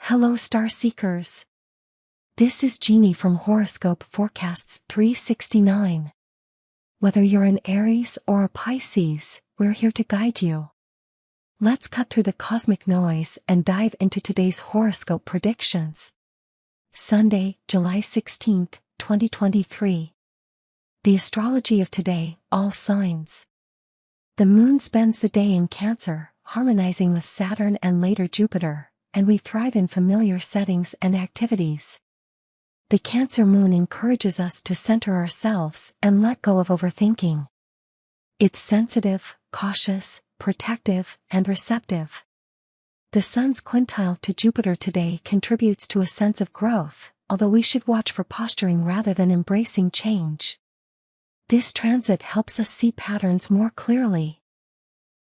Hello star seekers. This is Jeannie from Horoscope Forecasts 369. Whether you're an Aries or a Pisces, we're here to guide you. Let's cut through the cosmic noise and dive into today's horoscope predictions. Sunday, July 16th, 2023. The astrology of today, all signs. The moon spends the day in Cancer, harmonizing with Saturn and later Jupiter, and we thrive in familiar settings and activities. The Cancer moon encourages us to center ourselves and let go of overthinking. It's sensitive, cautious, protective, and receptive. The sun's quintile to Jupiter today contributes to a sense of growth, although we should watch for posturing rather than embracing change. This transit helps us see patterns more clearly.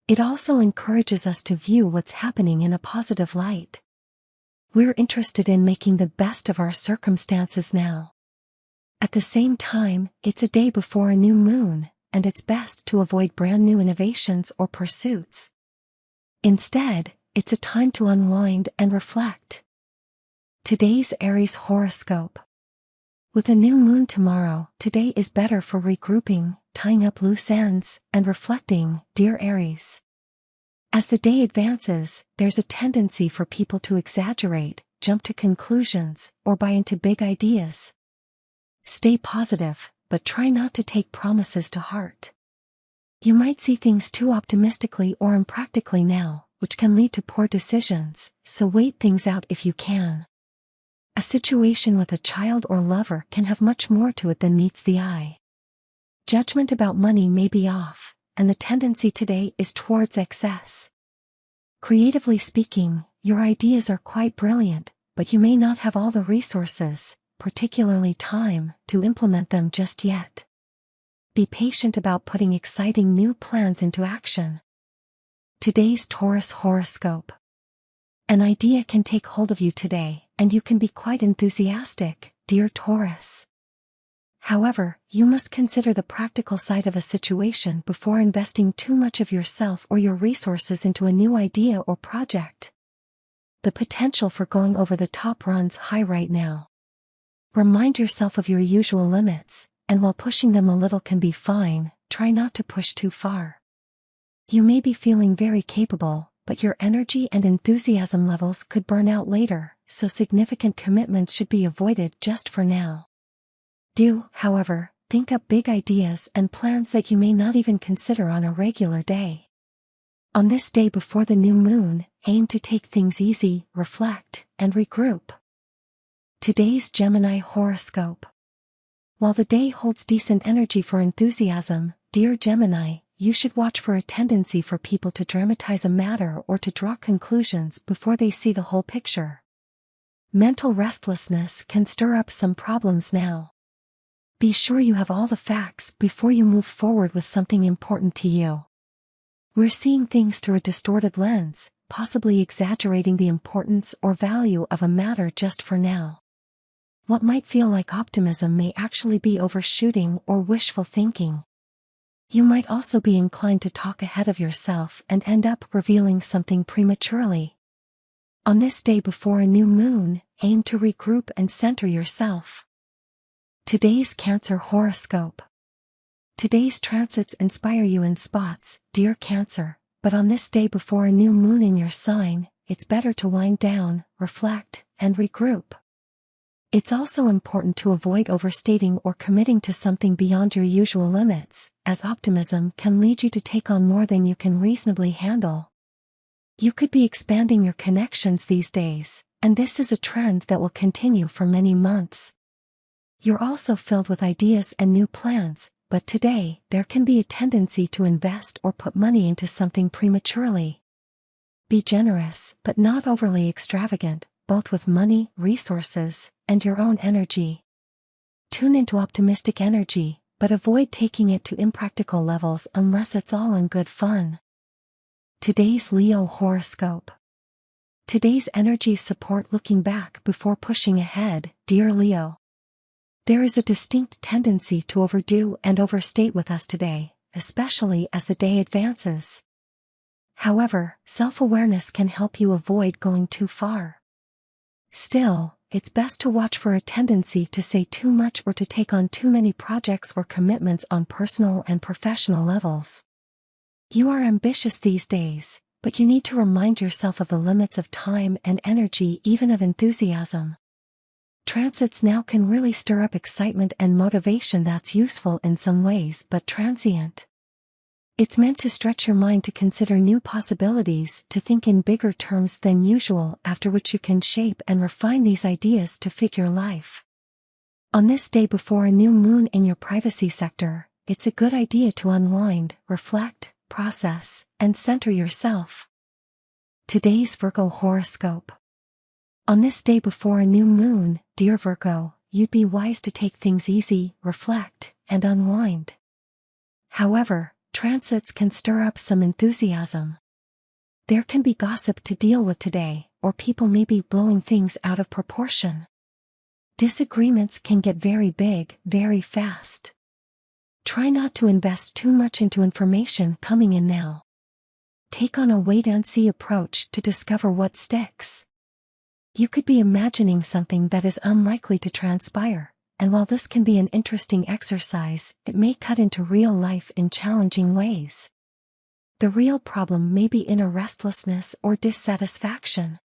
It also encourages us to view what's happening in a positive light. We're interested in making the best of our circumstances now. At the same time, it's a day before a new moon, and it's best to avoid brand new innovations or pursuits. Instead, it's a time to unwind and reflect. Today's Aries horoscope. With a new moon tomorrow, today is better for regrouping, tying up loose ends, and reflecting, dear Aries. As the day advances, there's a tendency for people to exaggerate, jump to conclusions, or buy into big ideas. Stay positive, but try not to take promises to heart. You might see things too optimistically or impractically now, which can lead to poor decisions, so wait things out if you can. A situation with a child or lover can have much more to it than meets the eye. Judgment about money may be off, and the tendency today is towards excess. Creatively speaking, your ideas are quite brilliant, but you may not have all the resources, particularly time, to implement them just yet. Be patient about putting exciting new plans into action. Today's Taurus horoscope. An idea can take hold of you today, and you can be quite enthusiastic, dear Taurus. However, you must consider the practical side of a situation before investing too much of yourself or your resources into a new idea or project. The potential for going over the top runs high right now. Remind yourself of your usual limits, and while pushing them a little can be fine, try not to push too far. You may be feeling very capable, but your energy and enthusiasm levels could burn out later, so significant commitments should be avoided just for now. Do, however, think up big ideas and plans that you may not even consider on a regular day. On this day before the new moon, aim to take things easy, reflect, and regroup. Today's Gemini horoscope. While the day holds decent energy for enthusiasm, dear Gemini, you should watch for a tendency for people to dramatize a matter or to draw conclusions before they see the whole picture. Mental restlessness can stir up some problems now. Be sure you have all the facts before you move forward with something important to you. We're seeing things through a distorted lens, possibly exaggerating the importance or value of a matter just for now. What might feel like optimism may actually be overshooting or wishful thinking. You might also be inclined to talk ahead of yourself and end up revealing something prematurely. On this day before a new moon, aim to regroup and center yourself. Today's Cancer horoscope. Today's transits inspire you in spots, dear Cancer, but on this day before a new moon in your sign, it's better to wind down, reflect, and regroup. It's also important to avoid overstating or committing to something beyond your usual limits, as optimism can lead you to take on more than you can reasonably handle. You could be expanding your connections these days, and this is a trend that will continue for many months. You're also filled with ideas and new plans, but today, there can be a tendency to invest or put money into something prematurely. Be generous, but not overly extravagant, both with money, resources, and your own energy. Tune into optimistic energy, but avoid taking it to impractical levels unless it's all in good fun. Today's Leo horoscope. Today's energies support looking back before pushing ahead, dear Leo. There is a distinct tendency to overdo and overstate with us today, especially as the day advances. However, self-awareness can help you avoid going too far. Still, it's best to watch for a tendency to say too much or to take on too many projects or commitments on personal and professional levels. You are ambitious these days, but you need to remind yourself of the limits of time and energy, even of enthusiasm. Transits now can really stir up excitement and motivation that's useful in some ways but transient. It's meant to stretch your mind to consider new possibilities, to think in bigger terms than usual, after which you can shape and refine these ideas to fit your life. On this day before a new moon in your privacy sector, it's a good idea to unwind, reflect, process, and center yourself. Today's Virgo horoscope. On this day before a new moon, dear Virgo, you'd be wise to take things easy, reflect, and unwind. However, transits can stir up some enthusiasm. There can be gossip to deal with today, or people may be blowing things out of proportion. Disagreements can get very big, very fast. Try not to invest too much into information coming in now. Take on a wait-and-see approach to discover what sticks. You could be imagining something that is unlikely to transpire, and while this can be an interesting exercise, it may cut into real life in challenging ways. The real problem may be inner restlessness or dissatisfaction.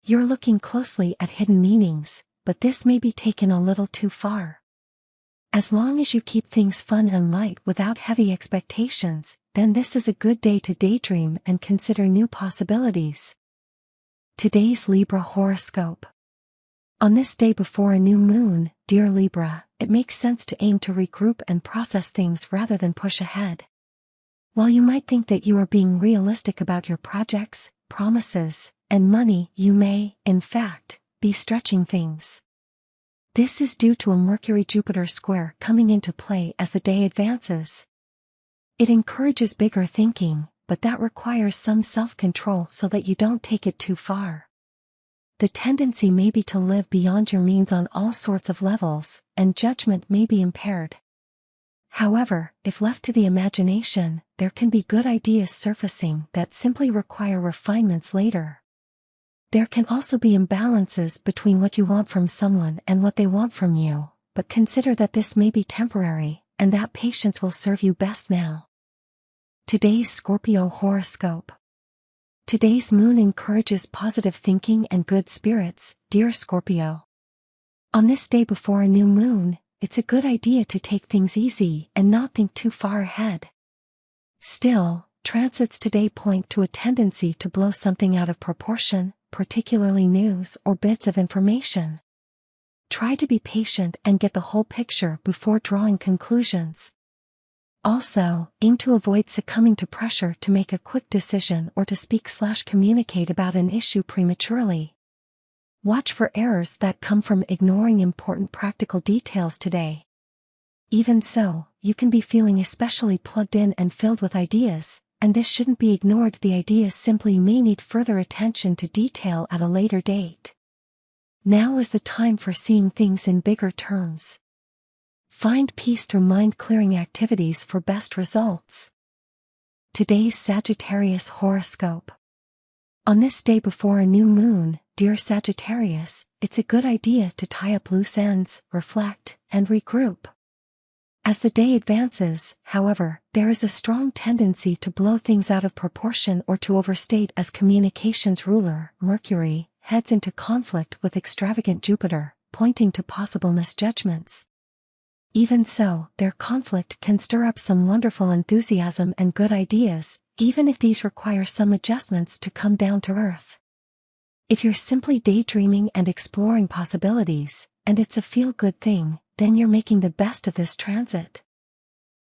You're looking closely at hidden meanings, but this may be taken a little too far. As long as you keep things fun and light without heavy expectations, then this is a good day to daydream and consider new possibilities. Today's Libra horoscope. On this day before a new moon, dear Libra, it makes sense to aim to regroup and process things rather than push ahead. While you might think that you are being realistic about your projects, promises, and money, you may, in fact, be stretching things. This is due to a Mercury-Jupiter square coming into play as the day advances. It encourages bigger thinking, but that requires some self-control so that you don't take it too far. The tendency may be to live beyond your means on all sorts of levels, and judgment may be impaired. However, if left to the imagination, there can be good ideas surfacing that simply require refinements later. There can also be imbalances between what you want from someone and what they want from you, but consider that this may be temporary, and that patience will serve you best now. Today's Scorpio horoscope. Today's moon encourages positive thinking and good spirits, dear Scorpio. On this day before a new moon, it's a good idea to take things easy and not think too far ahead. Still, transits today point to a tendency to blow something out of proportion, particularly news or bits of information. Try to be patient and get the whole picture before drawing conclusions. Also, aim to avoid succumbing to pressure to make a quick decision or to speak/communicate about an issue prematurely. Watch for errors that come from ignoring important practical details today. Even so, you can be feeling especially plugged in and filled with ideas, and this shouldn't be ignored. The ideas simply may need further attention to detail at a later date. Now is the time for seeing things in bigger terms. Find peace through mind-clearing activities for best results. Today's Sagittarius horoscope. On this day before a new moon, dear Sagittarius, it's a good idea to tie up loose ends, reflect, and regroup. As the day advances, however, there is a strong tendency to blow things out of proportion or to overstate as communications ruler, Mercury, heads into conflict with extravagant Jupiter, pointing to possible misjudgments. Even so, their conflict can stir up some wonderful enthusiasm and good ideas, even if these require some adjustments to come down to earth. If you're simply daydreaming and exploring possibilities, and it's a feel-good thing, then you're making the best of this transit.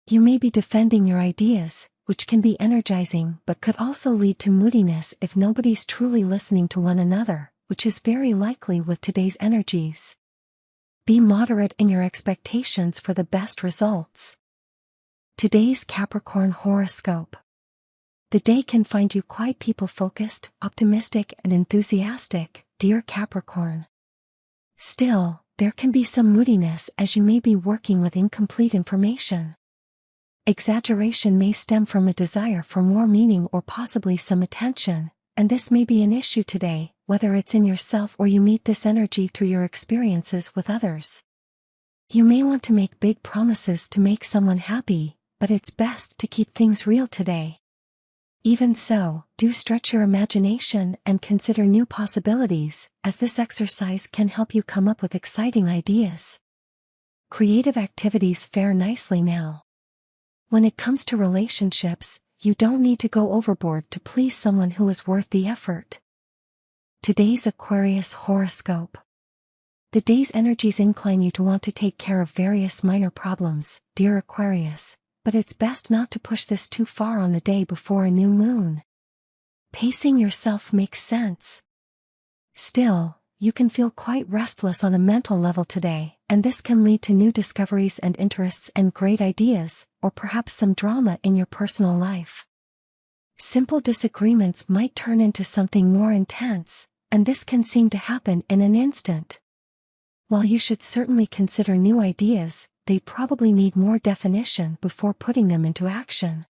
You may be defending your ideas, which can be energizing but could also lead to moodiness if nobody's truly listening to one another, which is very likely with today's energies. Be moderate in your expectations for the best results. Today's Capricorn horoscope. The day can find you quite people-focused, optimistic and enthusiastic, dear Capricorn. Still, there can be some moodiness as you may be working with incomplete information. Exaggeration may stem from a desire for more meaning or possibly some attention, and this may be an issue today, whether it's in yourself or you meet this energy through your experiences with others. You may want to make big promises to make someone happy, but it's best to keep things real today. Even so, do stretch your imagination and consider new possibilities, as this exercise can help you come up with exciting ideas. Creative activities fare nicely now. When it comes to relationships, you don't need to go overboard to please someone who is worth the effort. Today's Aquarius horoscope. The day's energies incline you to want to take care of various minor problems, dear Aquarius, but it's best not to push this too far on the day before a new moon. Pacing yourself makes sense. Still, you can feel quite restless on a mental level today, and this can lead to new discoveries and interests and great ideas, or perhaps some drama in your personal life. Simple disagreements might turn into something more intense, and this can seem to happen in an instant. While you should certainly consider new ideas, they probably need more definition before putting them into action.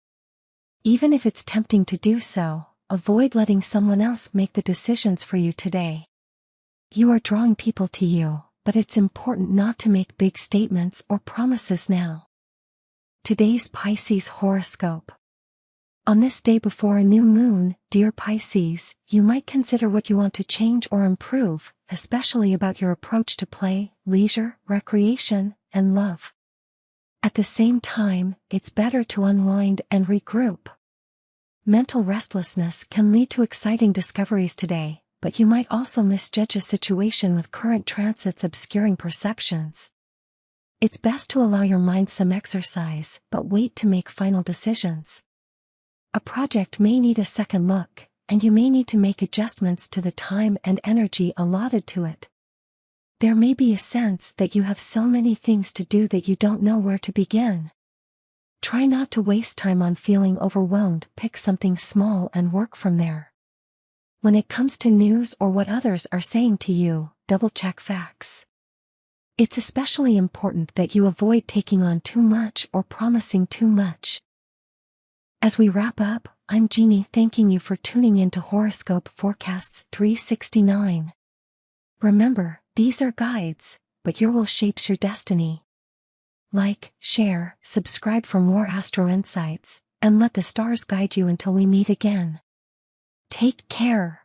Even if it's tempting to do so, avoid letting someone else make the decisions for you today. You are drawing people to you, but it's important not to make big statements or promises now. Today's Pisces horoscope. On this day before a new moon, dear Pisces, you might consider what you want to change or improve, especially about your approach to play, leisure, recreation, and love. At the same time, it's better to unwind and regroup. Mental restlessness can lead to exciting discoveries today, but you might also misjudge a situation with current transits obscuring perceptions. It's best to allow your mind some exercise, but wait to make final decisions. A project may need a second look, and you may need to make adjustments to the time and energy allotted to it. There may be a sense that you have so many things to do that you don't know where to begin. Try not to waste time on feeling overwhelmed. Pick something small and work from there. When it comes to news or what others are saying to you, double-check facts. It's especially important that you avoid taking on too much or promising too much. As we wrap up, I'm Jeannie thanking you for tuning in to Horoscope Forecasts 369. Remember, these are guides, but your will shapes your destiny. Like, share, subscribe for more astro insights, and let the stars guide you until we meet again. Take care.